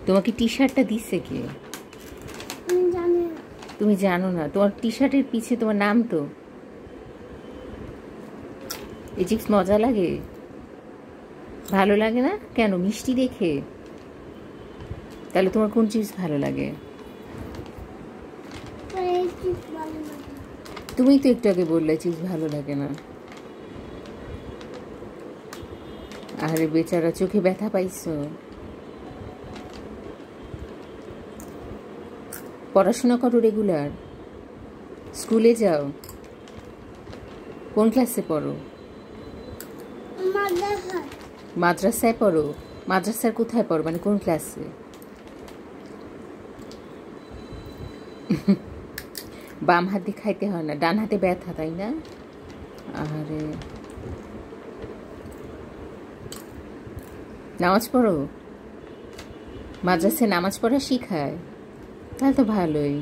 তোমাকে টি শার্টটা দিচ্ছে কে? তুমি জানো না? তোমার টি শার্টের পিছে তোমার নাম তো। এই চিপস মজা লাগে? ভালো লাগে না কেন? মিষ্টি দেখে? তাহলে তোমার কোন চিপস ভালো লাগে? তুমি তো একটু আগে বললে চিপস ভালো লাগে না। আরে বেচারা, চোখে ব্যথা পাইছো? পড়াশোনা করো রেগুলার? স্কুলে যাও? কোন ক্লাসে পড়ো? মাদ্রাসায় পড়ো? মাদ্রাসার কোথায় পড়ো, মানে কোন ক্লাসে? বাম হাত দিয়ে খাইতে হয় না, ডান হাতে ব্যথা, তাই না? আরে নামাজ পড়ো? মাদ্রাসায় নামাজ পড়া শিখায়? তাহলে তো ভালোই।